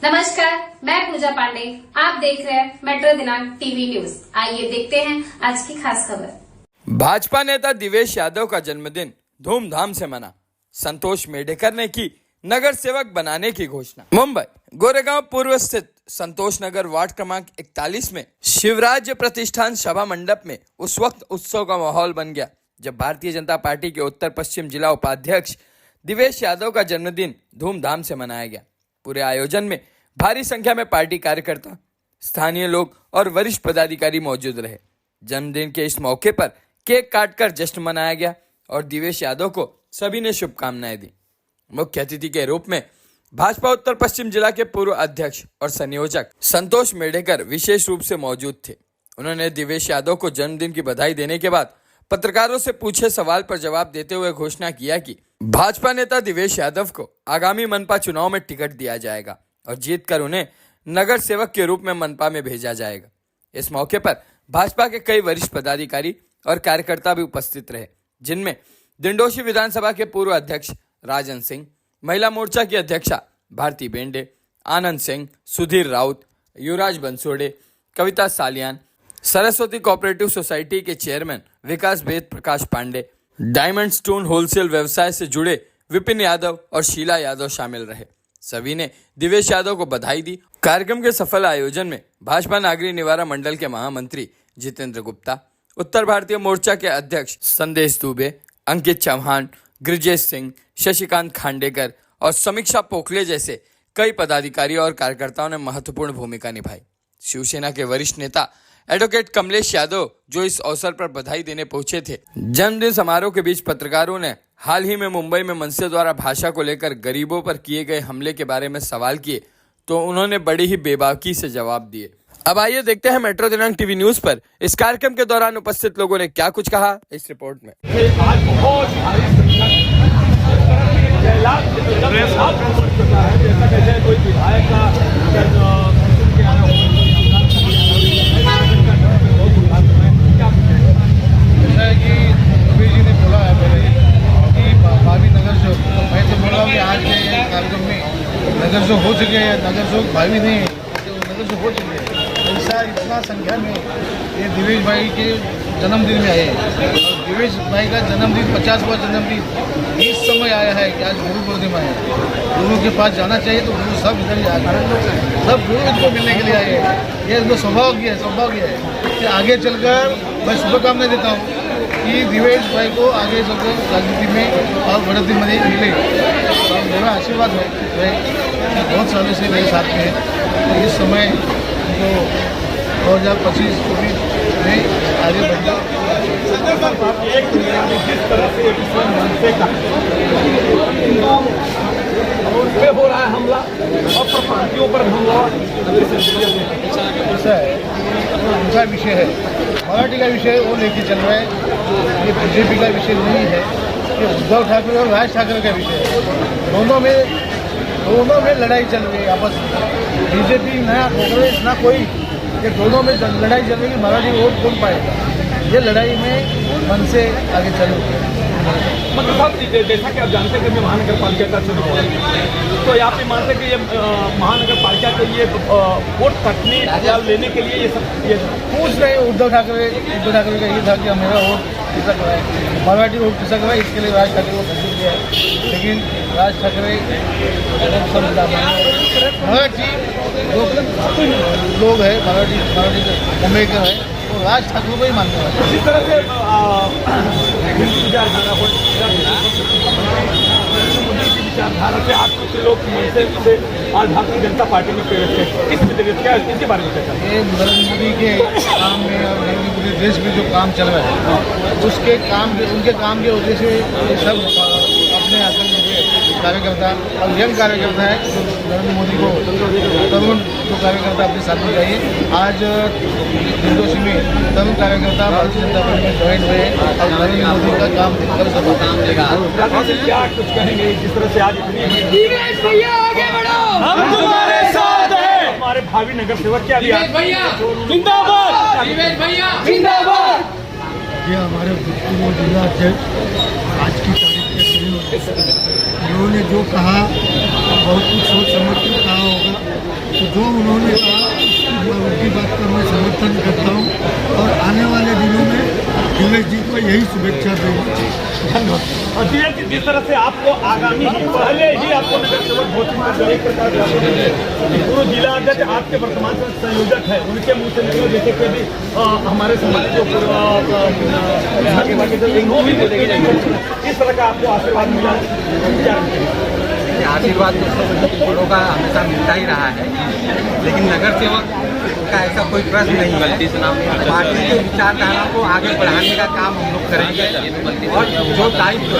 नमस्कार, मैं पूजा पांडे। आप देख रहे हैं मेट्रो दिनांक टीवी न्यूज। आइए देखते हैं आज की खास खबर। भाजपा नेता दिवेश यादव का जन्मदिन धूमधाम से मना। संतोष मेढेकर ने की नगर सेवक बनाने की घोषणा। मुंबई गोरेगांव पूर्व स्थित संतोष नगर वार्ड क्रमांक 41 में शिवराज प्रतिष्ठान सभा मंडप में उस वक्त उत्सव का माहौल बन गया जब भारतीय जनता पार्टी के उत्तर पश्चिम जिला उपाध्यक्ष दिवेश यादव का जन्मदिन धूमधाम से मनाया गया। पूरे आयोजन में भारी संख्या में पार्टी कार्यकर्ता, स्थानीय लोग और वरिष्ठ पदाधिकारी मौजूद रहे। जन्मदिन के इस मौके पर केक काटकर जश्न मनाया गया और दिवेश यादव को सभी ने शुभकामनाएं दी। मुख्य अतिथि के रूप में भाजपा उत्तर पश्चिम जिला के पूर्व अध्यक्ष और संयोजक संतोष मेढेकर विशेष रूप से मौजूद थे। उन्होंने दिवेश यादव को जन्मदिन की बधाई देने के बाद पत्रकारों से पूछे सवाल पर जवाब देते हुए घोषणा किया कि भाजपा नेता दिवेश यादव को आगामी मनपा चुनाव में टिकट दिया जाएगा और जीतकर उन्हें नगर सेवक के रूप में मनपा में भेजा जाएगा। इस मौके पर भाजपा के कई वरिष्ठ पदाधिकारी और कार्यकर्ता भी उपस्थित रहे, जिनमें दिंडोशी विधानसभा के पूर्व अध्यक्ष राजन सिंह, महिला मोर्चा की अध्यक्षा भारती बेंडे, आनंद सिंह, सुधीर राउत, युवराज बंसोड़े, कविता सालियान, सरस्वती कोऑपरेटिव सोसाइटी के चेयरमैन विकास Ved Prakash Pandey, diamond stone wholesale व्यवसाय से जुड़े विपिन यादव और शीला यादव शामिल रहे। सभी ने दिवेश यादव को बधाई दी। कार्यक्रम के सफल आयोजन में भाजपा नागरिक निवारण मंडल के महामंत्री जितेंद्र गुप्ता, उत्तर भारतीय मोर्चा के अध्यक्ष संदेश दुबे, अंकित चौहान, गिरिजेश सिंह, शशिकांत खांडेकर और समीक्षा पोखले जैसे कई पदाधिकारी और कार्यकर्ताओं ने महत्वपूर्ण भूमिका निभाई। शिवसेना के वरिष्ठ नेता एडवोकेट कमलेश यादव, जो इस अवसर पर बधाई देने पहुंचे थे, जन्मदिन समारोह के बीच पत्रकारों ने हाल ही में मुंबई में मनसे द्वारा भाषा को लेकर गरीबों पर किए गए हमले के बारे में सवाल किए तो उन्होंने बड़ी ही बेबाकी से जवाब दिए। अब आइए देखते हैं मेट्रो दिनांक टीवी न्यूज पर इस कार्यक्रम के दौरान उपस्थित लोगों ने क्या कुछ कहा इस रिपोर्ट में। नगर से हो चुके हैं, नगर से भावी नहीं है, नगर से हो चुके हैं। ऐसा इतना संख्या में ये दिवेश भाई के जन्मदिन में आए और दिवेश भाई का जन्मदिन 50वां जन्मदिन इस समय आया है कि आज गुरु पूर्णिमा है। गुरु के पास जाना चाहिए तो गुरु सब इधर ही आ गए, सब गुरु इनको मिलने के लिए आए हैं। ये इनको सौभाग्य है कि आगे चलकर मैं शुभकामनाएं देता हूँ कि दिवेश भाई को आगे चलकर राजनीति में और बढ़ती मदद मिले और मेरा आशीर्वाद है। बहुत सालों से मेरे साथ में तो इस समय उनको 2025 में आगे बढ़ना हो रहा है हमला और प्रपातियों पर हमला ऐसा है, उनका विषय है, मराठी का विषय वो लेके चल रहा है। ये बीजेपी का विषय नहीं है, ये उद्धव ठाकरे और राज ठाकरे का विषय है। दोनों में लड़ाई चल रही है आपस में। बीजेपी नया कांग्रेस ना कोई, ये दोनों में लड़ाई चल रही है। मराठी वोट कौन पाएगा, ये लड़ाई में मन से आगे चल रही है। मतलब साहब, जैसा कि आप जानते हैं कि मैं महानगर पालिका का चुनाव तो आप भी मानते हैं कि ये महानगर पालिका के लिए वोट कटने या लेने के लिए ये पूछ रहे उद्धव ठाकरे का ये था कि मेरा वोट खिसक रहा है, मराठी वोट खिसक रहा है, इसके लिए राज ठाकरे को खरीद दिया है। लेकिन राज ठाकरे मराठी लोग हैं, मराठी उम्मीदवार है तो राज ठाकरे को ही मानते हैं। इसी तरह से विचारधारा से आज कुछ लोग से आज भारतीय जनता पार्टी में प्रेरित थे, इसके बारे में क्या? ये नरेंद्र मोदी के काम में और नरेंद्र मोदी देश में जो काम चल रहा है उसके काम के उनके काम की वजह से ये सब अपने आकर कार्यकर्ता और यंग कार्यकर्ता है जो नरेंद्र मोदी को तरुण जो कार्यकर्ता अपने साथ में चाहिए। आज दिंडोशी में तरुण कार्यकर्ता भारतीय जनता पार्टी में ज्वाइन हुए और नरेंद्र मोदी का काम देखकर सब काम देगा। क्या कुछ कहेंगे जिस तरह से आज हम तुम्हारे साथ हैं। हमारे भावी नगर सेवक क्या जिंदाबाद, जिंदाबाद। ये हमारे भूतपूर्व जिला अध्यक्ष आज की तारीख में इस स्थिति में? उन्होंने जो कहा बहुत कुछ सोच समझ कर कहा होगा, तो जो उन्होंने कहा उनकी बात का मैं समर्थन करता हूँ और आने वाले दिनों में दिनेश जी को यही शुभेच्छा दूंगा। धन्यवाद। और दिनेश जी, जिस तरह से आपको आगामी पहले ही आपको नगर सेवक घोषित कर दिया, एक प्रकार से आपको पूर्व जिला अध्यक्ष आपके वर्तमान संयोजक है, उनके मुँह से निकला जैसे कि अभी हमारे समाज को इस तरह का आपको आशीर्वाद मिला, क्या आशीर्वाद तो बड़ों का हमेशा मिलता ही रहा है, लेकिन नगर सेवक का ऐसा कोई प्रश्न नहीं है। पार्टी के विचारधारा को आगे बढ़ाने का काम हम लोग करेंगे और जो दायित्व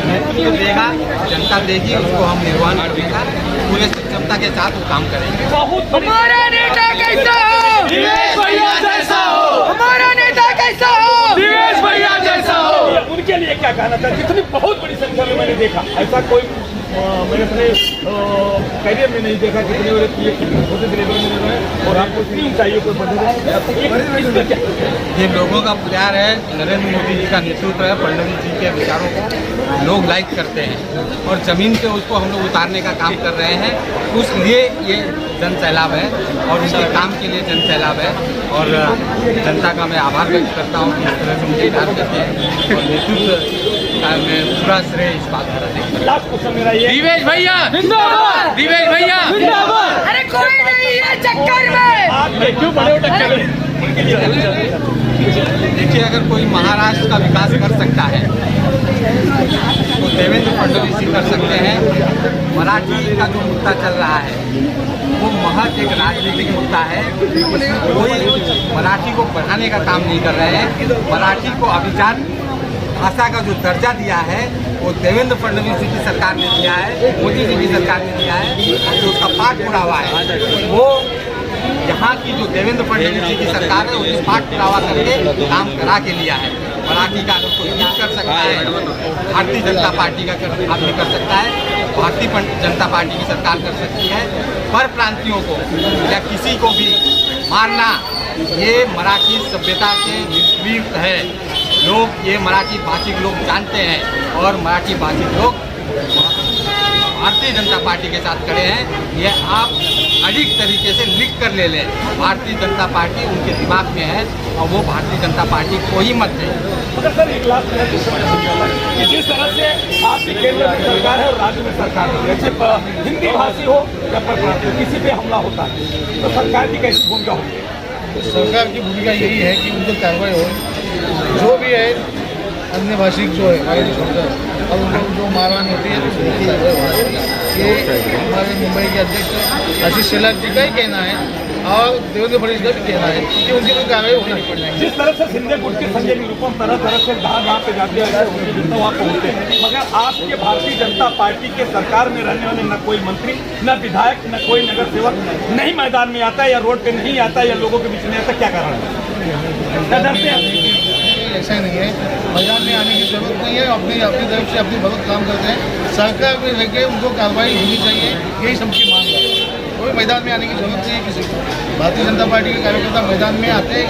नेतृत्व देगा जनता देगी, उसको हम निर्वहन करेंगे, पूरे क्षमता के साथ वो काम करेंगे। बहुत हमारा नेता कैसा हो, दिनेश भैया जैसा हो। हमारा नेता कैसा हो, दिनेश भैया जैसा हो। उनके लिए क्या कहना था? कितनी बहुत बड़ी संख्या में मैंने देखा, ऐसा कोई मैंने अपने करियर में नहीं देखा, कितने छोटे लेवल में रहे और आपको इतनी ऊंचाइयों पर बढ़े। ये लोगों का प्यार है, नरेंद्र मोदी जी का नेतृत्व है, फडणवीस जी के विचारों को लोग लाइक करते हैं और जमीन पे उसको हम लोग उतारने का काम कर रहे हैं। उस लिए ये जन सैलाब है और उनके काम के लिए जन सैलाब है और जनता का मैं आभार व्यक्त करता हूँ कि इस तरह से मुझे याद करते हैं और नेतृत्व का मैं पूरा श्रेय इस बात पर देता हूँ। लास्ट क्वेश्चन मेरा ये, दिनेश भैया जिंदाबाद, दिनेश भैया जिंदाबाद। अरे कोई नहीं है चक्कर में, आप क्यों बड़े हो टक्कर में? उनके लिए देखिए, अगर कोई महाराष्ट्र का विकास कर सकता है तो देवेंद्र फडणवीस जी कर सकते हैं। मराठी का जो मुद्दा चल रहा है वो महज एक राजनीतिक मुद्दा है, उसमें कोई मराठी को बढ़ाने का काम नहीं कर रहे हैं। मराठी को अभिजात भाषा का जो दर्जा दिया है वो देवेंद्र फडणवीस जी की सरकार ने दिया है, मोदी जी की सरकार ने दिया है। जो उसका पाठ पुरावा है वो यहाँ की जो देवेंद्र फडणवीस जी की सरकार है उसने पाठ पुरावा करके काम करा के लिया है। मराठी का अगर कोई यूज कर सकता है, भारतीय जनता पार्टी का आदमी कर सकता है, भारतीय जनता पार्टी की सरकार कर सकती है। पर प्रांतियों को या किसी को भी मारना ये मराठी सभ्यता के विपरीत है। लोग ये मराठी भाषिक लोग जानते हैं और मराठी भाषिक लोग भारतीय जनता पार्टी के साथ खड़े हैं। ये आप अधिक तरीके से लिख कर ले लें, भारतीय जनता पार्टी उनके दिमाग में है और वो भारतीय जनता पार्टी को ही मत दें। मगर सर एक लास्ट कि जिस तरह से आपकी केंद्र में सरकार है और राज्य में सरकार है, जैसे हिंदी भाषी हो या पर किसी पे हमला होता है तो सरकार की कैसी भूमिका होगी? सरकार की भूमिका यही है कि उनको कार्रवाई हो, जो भी है अन्य भाषिक जो है हमारे छोड़कर और उनको जो मारहानि होती है तो ये हमारे मुंबई के अध्यक्ष आशीष शेलार जी का ही कहना है और देवेंद्र फडणवीस का भी कहना है कि उनकी कोई कार्रवाई होनी चाहिए। जिस तरह से सिंधे गुट के संजय निरुपम तरह तरह से जहाँ पे जाते हैं वहाँ पहुँचते हैं, मगर आपके भारतीय जनता पार्टी के सरकार में रहने वाले न कोई मंत्री न विधायक न कोई नगर सेवक नहीं मैदान में आता है या रोड पे नहीं आता है या लोगों के बीच में आता, क्या कारण है? डरते हैं? ऐसा ही नहीं है, मैदान में आने की जरूरत नहीं है, अपनी अपनी तरफ से अपनी बहुत काम करते हैं। सरकार में रह के उनको कार्रवाई होनी चाहिए, यही सबकी मांग है। कोई मैदान में आने की जरूरत नहीं है किसी को। भारतीय जनता पार्टी के कार्यकर्ता मैदान में आते हैं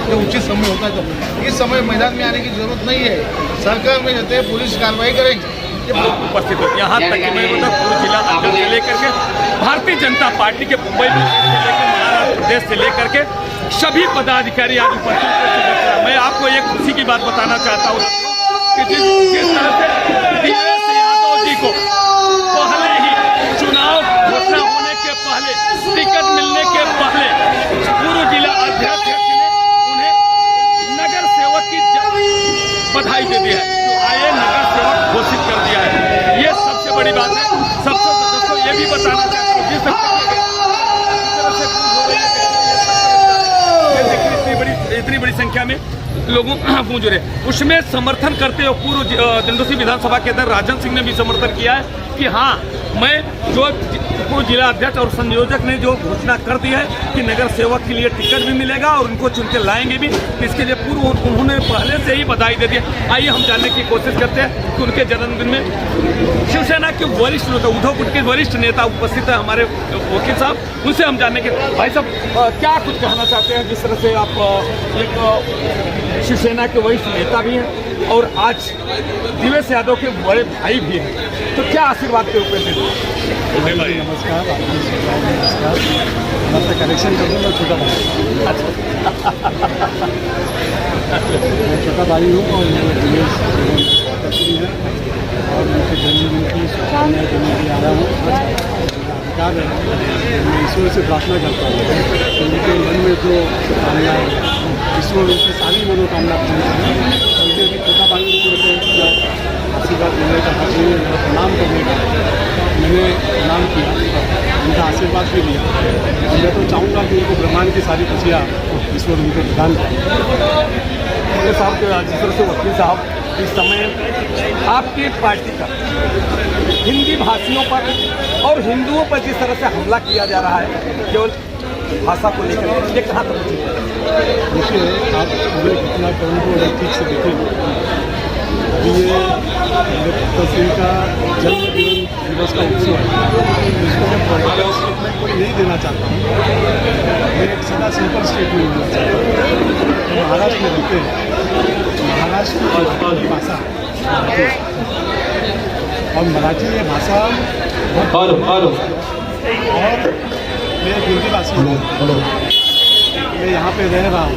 जब उचित समय होता है, तो इस समय मैदान में आने की जरूरत नहीं है। सरकार में रहते हैं, पुलिस कार्रवाई करेंगे। उपस्थित हो यहाँ तक कि मैं बता पूर्व जिला अध्यक्ष से लेकर के भारतीय जनता पार्टी के मुंबई से लेकर महाराष्ट्र प्रदेश से लेकर के सभी पदाधिकारी आज उपस्थित हैं। मैं आपको एक खुशी की बात बताना चाहता हूँ कि जिस तरह से दिनेश यादव जी को पहले ही चुनाव घोषणा होने के पहले, टिकट मिलने के पहले पूर्व जिला अध्यक्ष ने उन्हें नगर सेवक की बधाई दे दी है, तो आए नगर सेवक घोषित कर दिया है। ये सबसे बड़ी बात है। सबसे दोस्तों ये भी बताना चाहता हूँ जिस तरह से इतनी बड़ी संख्या में लोगों गूंज रहे, उसमें समर्थन करते हुए पूर्व दंडोसी विधानसभा के अंदर राजन सिंह ने भी समर्थन किया है कि हाँ, मैं जो पूर्व जिला अध्यक्ष और संयोजक ने जो घोषणा कर दी है कि नगर सेवक के लिए टिकट भी मिलेगा और उनको चुन के लाएंगे भी, इसके लिए पूर्व उन्होंने पहले से ही बधाई दे दी। आइए हम जानने की कोशिश करते हैं कि उनके जन्मदिन में शिवसेना के वरिष्ठ नेता, उद्धव गुट के वरिष्ठ नेता उपस्थित है हमारे वकील साहब, उनसे हम जानने के। भाई साहब क्या कुछ कहना चाहते हैं? जिस तरह से आप एक शिवसेना के वरिष्ठ नेता भी हैं और आज दिवेश यादव के बड़े भाई भी हैं, तो क्या आशीर्वाद के रूप में देते हैं? नमस्कार, नमस्कार। मैं कनेक्शन कर दूँ, मैं छोटा भाई। मैं छोटा भाई हूँ और दिनेश है और उनके जन्मदिन की शुभकामनाएं देने के लिए आ रहा हूँ। अधिकार है, मैं ईश्वर से प्रार्थना करता हूँ कि उनके मन में जो शुभकामनाएं ईश्वर उनकी सारी मनोकामना पूर्ण करें। उनके भी छोटा भाई को आशीर्वाद देने का हक नहीं है, मेरा प्रणाम करने का मैंने प्रणाम किया, उनका आशीर्वाद भी लिया और मैं तो चाहूँगा कि उनको ब्रह्मांड की सारी खुशियाँ ईश्वर उनको प्रदान करें। साहब जिस तरह से वकील साहब इस समय आपकी पार्टी का हिंदी भाषियों पर और हिंदुओं पर जिस तरह से हमला किया जा रहा है केवल भाषा को लेकर, ये कहाँ तक उचित है? देखिए, आप पूरे घटनाक्रम को अगर ठीक से देखें, अभी ये भगत सिंह का जन्म दिवस का उत्सव है, इसको मैं पॉलिटिकल स्टेटमेंट कोई नहीं देना चाहता हूँ। मैं एक सीधा सिंपल स्टेटमेंट देना चाहता हूँ। तो महाराष्ट्र में रहते हैं, महाराष्ट्र की भाषा और मराठी ये भाषा और मैं हिंदी भाषी हूँ, मैं यहाँ पे रह रहा हूँ।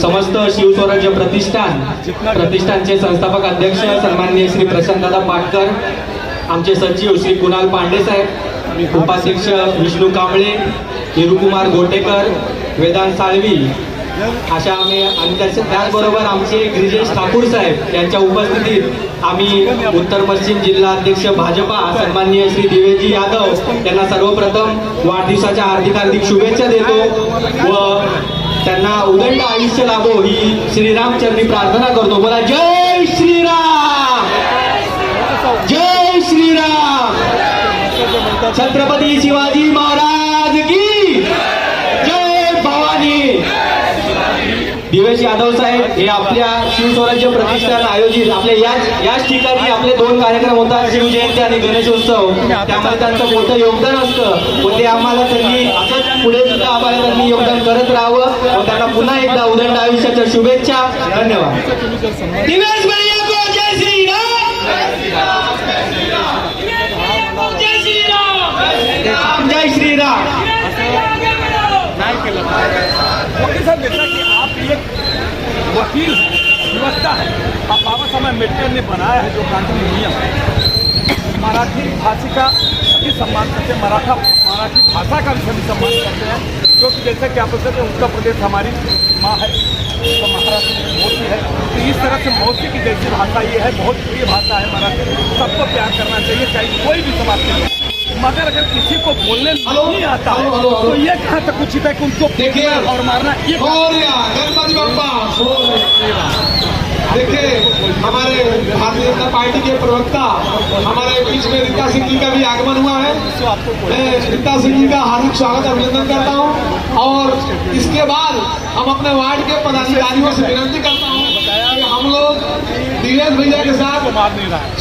समस्त शिवस्वराज्य प्रतिष्ठानचे संस्थापक अध्यक्ष सन्माननीय श्री प्रशांतदादा पाटकर, आमचे सचिव श्री कुणाल पांडे साहेब, उपाध्यक्ष विष्णू कांबळे, हिरुकुमार गोटेकर, वेदांत साळवी, अशा आणि त्याचबरोबर आमचे गिरीजेश ठाकूर साहेब यांच्या उपस्थितीत आम्ही उत्तर पश्चिम जिल्हा अध्यक्ष भाजपा सन्माननीय श्री दिवेशजी यादव यांना सर्वप्रथम वाढदिवसाच्या हार्दिक शुभेच्छा देतो व त्यांना उदंड आयुष्य लाभो ही श्रीरामचरणी प्रार्थना करतो। बोला जय श्रीराम, जय श्रीराम, छत्रपती शिवाजी महाराज की जय भवानी। दिवेश यादव साहेब हे आपल्या शिवस्वराज्य प्रतिष्ठान आयोजित आपल्या याच ठिकाणी आपले 2 कार्यक्रम होतात, शिवजयंती आणि गणेशोत्सव, त्यामध्ये त्यांचं मोठं योगदान असतं व ते आम्हाला त्यांनी असंच पुढे सुद्धा आम्हाला त्यांनी योगदान करत राहावं व त्यांना पुन्हा एकदा उदंड आयुष्याच्या शुभेच्छा। धन्यवाद। दिवेश भैया को जय श्रीराम, जय श्रीराम, जय श्रीराम। वकील साहब, जैसा कि आप एक वकील व्यवस्था है, अब बाबा साहब अम्बेडकर ने बनाया है जो कानूनी नियम, मराठी भाषी का सभी सम्मान करते हैं, मराठी भाषा का भी सभी सम्मान करते हैं, क्योंकि जैसा कि आप बताते हैं उत्तर प्रदेश हमारी माँ है, तो महाराष्ट्र में मौसी है, तो इस तरह से मौसी की जैसी भाषा ये है, बहुत प्रिय भाषा है मराठी, सबको प्यार करना चाहिए, चाहे कोई भी समाज के लोग। मगर अगर किसी को बोलने नहीं आता तो ये कहाँ तक उचित है कि उनको देखिए और मारना ये गणपति बप्पा। देखिए, हमारे भारतीय जनता पार्टी के प्रवक्ता हमारे बीच में रीता सिंह जी का भी आगमन हुआ है। मैं रीता सिंह जी का हार्दिक स्वागत अभिनंदन करता हूं और इसके बाद हम अपने वार्ड के पदाधिकारियों से विनती करता हूं कि हम लोग दिवेश भैया के साथ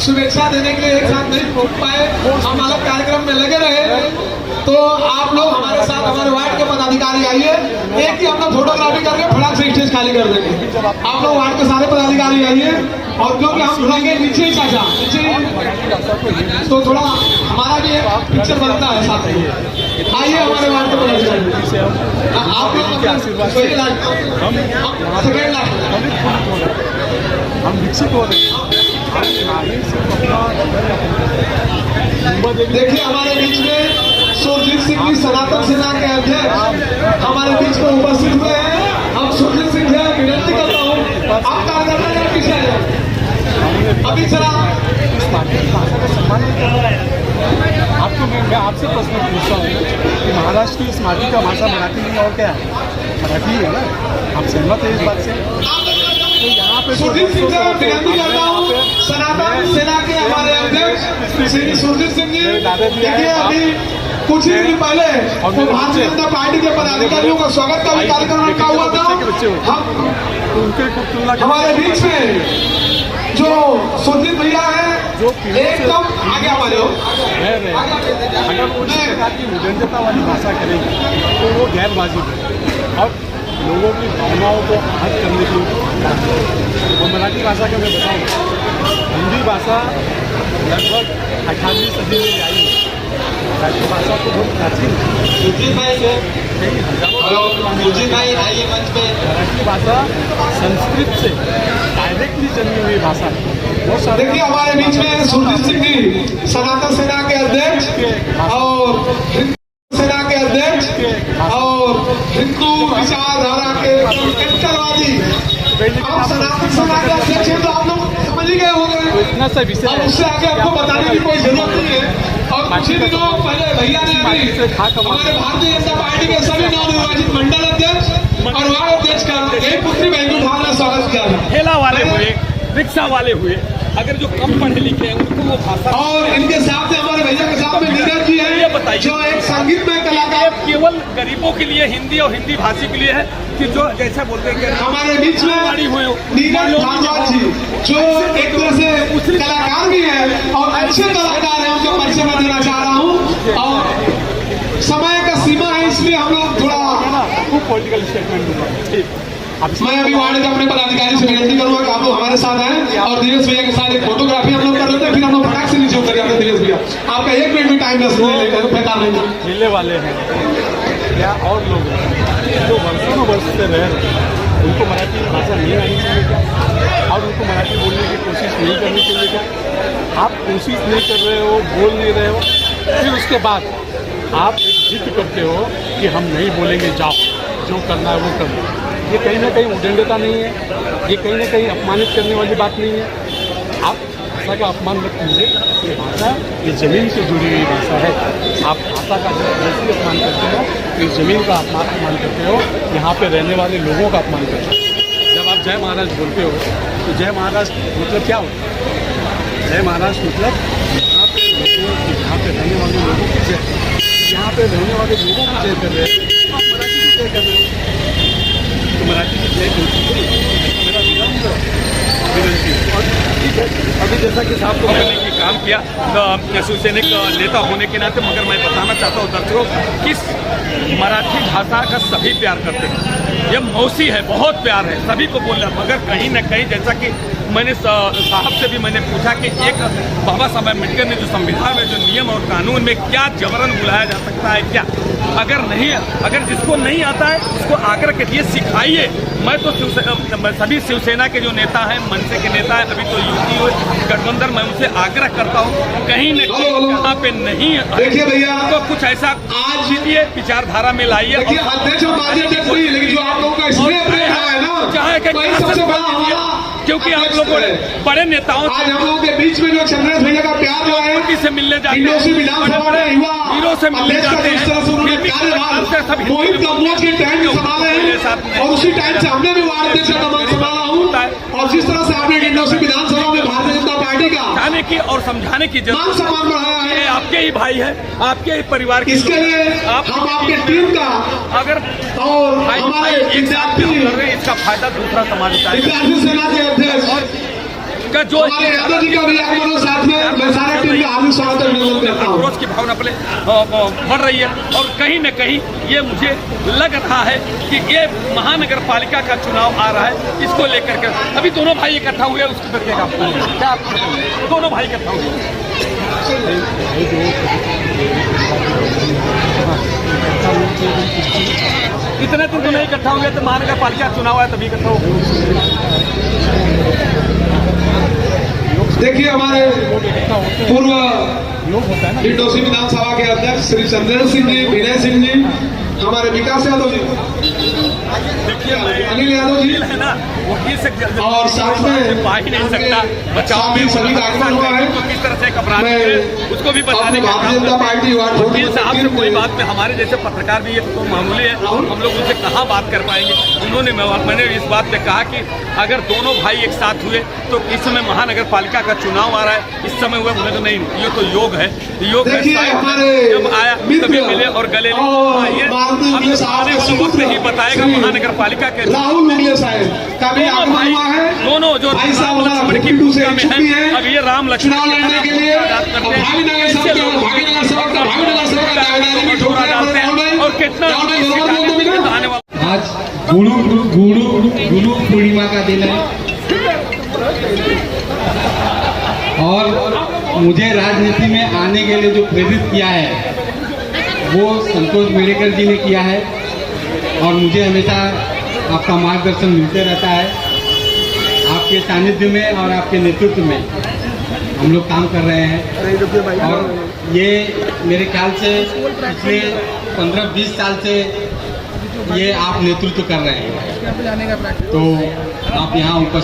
शुभेच्छा देने के लिए एक साथ नहीं पहुंच पाए, हम अलग कार्यक्रम में लगे रहे, तो आप लोग हमारे साथ हमारे वार्ड के पदाधिकारी आइए, एक ही हम लोग फोटोग्राफी करके फटाक से स्टेज खाली कर देंगे। आप लोग वार्ड के सारे पदाधिकारी आइए और क्योंकि हम थोड़ा नीचे ही चाचा नीचे, तो थोड़ा हमारा भी एक पिक्चर बनता है साथ में। आइए हमारे वार्ड के पदाधिकारी, आप लोग सेकेंड लाइन हम विकसित हो रहे हैं। देखिए, हमारे बीच में सुरजीत सिंह जी सनातन सेना के अध्यक्ष हमारे बीच में उपस्थित हुए हैं। हम सुरजीत सिंह से विनती करता हूँ, आप कार्यकर्ता के पीछे हैं। अभी जरा आपको मैं आपसे प्रश्न पूछता हूँ कि महाराष्ट्र की इस माटी का भाषा मराठी नहीं और क्या है? मराठी है ना, आप सहमत है इस बात से? तो यहाँ पे सुरजीत सिंह से विनती करता हूँ, सनातन सेना के हमारे अध्यक्ष श्री सुरजीत सिंह जी, देखिए अभी कुछ ही दिन पहले तो भारतीय जनता पार्टी के पदाधिकारियों का स्वागत का भी कार्यक्रम रखा हुआ था। हमारे बीच में जो सुरजीत भैया है एकदम आगे हमारे हो, अगर कोई प्रकार की उदंडता वाली भाषा करेगी तो वो गैर वाजिब है। और लोगों की भावनाओं को आहत करने की बात है। और मराठी भाषा का मैं बताऊँ, हिंदी भाषा लगभग 18वीं सदी में आई है। मराठी भाषा तो बहुत प्राचीन है। सुजीत भाई से कई हजारों सुजीत भाई आइए मंच पे। मराठी भाषा संस्कृत से डायरेक्टली जन्मी हुई भाषा है। बहुत सारे देखिए हमारे बीच में सुरजीत सिंह जी सनातन सेना के अध्यक्ष और हिंदू सेना के अध्यक्ष और हिंदू विचारधारा के कैपिटलवादी। आप सनातन सेना के अध्यक्ष हैं तो आप लोग समझ ही गए होंगे। इतना सा विषय अब उससे आगे आपको बताने की कोई जरूरत नहीं है। और कुछ ही दिनों पहले भैया ने भी हमारे भारतीय जनता पार्टी के सभी नवनिर्वाचित मंडल अध्यक्ष और वार्ड अध्यक्ष का एक पुत्री बहन को उठाना स्वागत किया था। ठेला वाले हुए, रिक्शा वाले हुए, अगर जो कम पढ़े लिखे हैं उनको वो भाषा। और इनके साथ हमारे भैया के साथ में नीरज जी ये है बताइए, जो एक संगीत में कलाकार केवल गरीबों के लिए हिंदी और हिंदी भाषी के लिए है कि जो जैसे बोलते हैं कि हमारे बीच में हुए नीरज भारद्वाज जी जो एक तरह से कलाकार भी है और अच्छे कलाकार हैं, उनका परिचय मैं देना चाह रहा हूँ। और समय का सीमा है इसलिए हम लोग थोड़ा पॉलिटिकल स्टेटमेंट दूंगा। ठीक, मैं अभी वार्ड के अपने पदाधिकारी से विनती करूंगा कि आप लोग हमारे साथ आए और दिनेश भैया के साथ एक फोटोग्राफी हम लोग कर लेते हैं, फिर हम लोग फटाक से नीचे उतर जाते हैं। दिनेश भैया आपका 1 मिनट भी टाइम बेकार नहीं। ठेले वाले हैं या और लोग हैं जो वर्षों वर्ष से रह रहे हैं, उनको मराठी भाषा नहीं आनी चाहिए क्या? और उनको मराठी बोलने की कोशिश नहीं करनी चाहिए क्या? आप कोशिश नहीं कर रहे हो, बोल नहीं रहे हो, फिर उसके बाद आप एक जिद करते हो कि हम नहीं बोलेंगे, जाओ जो करना है वो कर लो। ये कहीं ना कहीं उद्दंडता नहीं है, ये कहीं ना कहीं अपमानित करने वाली बात नहीं है। आप भाषा का अपमान मत कीजिए। ये भाषा ये ज़मीन से जुड़ी हुई भाषा है। आप भाषा का जैसे अपमान करते हो तो इस ज़मीन का अपमान करते हो, यहाँ पे रहने वाले लोगों का अपमान करते हो। जब आप जय महाराज बोलते हो तो जय महाराज मतलब क्या होता है? जय महाराज मतलब यहाँ पे रहने वाले लोगों की जय, यहाँ पे रहने वाले लोगों की जय कर रहे हैं, आप मराठी की जय कर रहे हो। तो मराठी की जय मेरा विनम्र विनती। और ठीक है, अभी जैसा कि साहब को मैंने ये काम किया शिवसैनिक नेता होने के नाते, मगर मैं बताना चाहता हूँ दर्शकों कि मराठी भाषा का सभी प्यार करते हैं। यह मौसी है, बहुत प्यार है, सभी को बोल रहा है। मगर कहीं न कहीं जैसा कि मैंने साहब से भी मैंने पूछा कि एक बाबा साहब अम्बेडकर ने जो संविधान में जो नियम और कानून में क्या जबरन बुलाया जा सकता है क्या? अगर जिसको नहीं आता है उसको आकर के लिए सिखाइए। मैं तो सभी शिवसेना के जो नेता हैं, मनसे के नेता हैं, अभी तो यूपी गठबंधन, मैं उनसे आग्रह करता हूँ कहीं न कहीं यहाँ पे नहीं देखिए भैया तो कुछ ऐसा आज जीतिए, विचारधारा में लाइए। अध्यक्ष लेकिन जो आप लोगों का इसलिए प्रेम है ना, चाहे सबसे बड़ा क्योंकि आप लोगों ने बड़े नेताओं आज हम लोगों के बीच में जो चंद्रेश भैया का प्यार जो है से मिलने जाते हैं, विधानसभा में युवा हीरो से मिलने जाते हैं, मोहित कम्बोज के टाइम में संभाले हैं और उसी टाइम से हमने भी वार्ड अध्यक्ष का कमान संभाला हूँ। और जिस तरह से आपने इंडोसी विधानसभा में भारतीय जनता पार्टी का जाने की और समझाने की मान सम्मान बढ़ाया है, आपके ही भाई है, आपके ही परिवार के, इसके लिए हम आपके टीम का अगर और हमारे विद्यार्थी इसका फायदा दूसरा समाज उठाए। विद्यार्थी सेना के अध्यक्ष का जो यादव जी का भी आगमन साथ में मैं सारे टीम का हार्दिक स्वागत अभिनंदन करता हूँ। आक्रोश की भावना पहले बढ़ रही है और कहीं न कहीं ये मुझे लग रहा है कि ये महानगर पालिका का चुनाव आ रहा है, इसको लेकर के अभी दोनों भाई इकट्ठा हुए, उसके प्रति क्या दोनों भाई इकट्ठा हुए? इतने दिन तो नहीं इकट्ठा हुए, तो महानगर पालिका चुनाव आया तभी इकट्ठा हो। देखिए हमारे पूर्व इंडोसी विधानसभा के अध्यक्ष श्री चंद्रेश सिंह जी, विनय सिंह जी, हमारे विकास यादव जी, अनिल यादव जी है ना, वकील से और साथ में पा ही नहीं सकता, बचाव भी सभी का आगमन हुआ है। किस तरह से अपराध उसको भी बताने का भारतीय जनता पार्टी वकील साहब से कोई बात में हमारे जैसे पत्रकार भी ये तो मामूली है, हम लोग उनसे कहाँ बात कर पाएंगे। उन्होंने मैंने इस बात पे कहा कि अगर दोनों भाई एक साथ हुए तो इस समय महानगर पालिका का चुनाव आ रहा है, इस समय हुआ बोले तो नहीं, ये तो योग है, योग है। जब आया तभी मिले और गले वक्त ही बताएगा महानगर पालिका के राहुल मुगले साहब का भी आगमन हुआ है। दोनों जो भाई साहब लक्ष्मण की भूमिका में है, अब ये राम लक्ष्मण चुनाव लड़ने के लिए भागीनगर सबका और कितना आने वाला। आज गुरु पूर्णिमा का दिन है और मुझे राजनीति में आने के लिए जो प्रेरित किया है वो संतोष मेडेकर जी ने किया है और मुझे हमेशा आपका मार्गदर्शन मिलते रहता है। आपके सानिध्य में और आपके नेतृत्व में हम लोग काम कर रहे हैं और ये मेरे ख्याल से पिछले 15-20 साल से ये आप नेतृत्व कर रहे हैं, तो आप यहाँ उपस्थित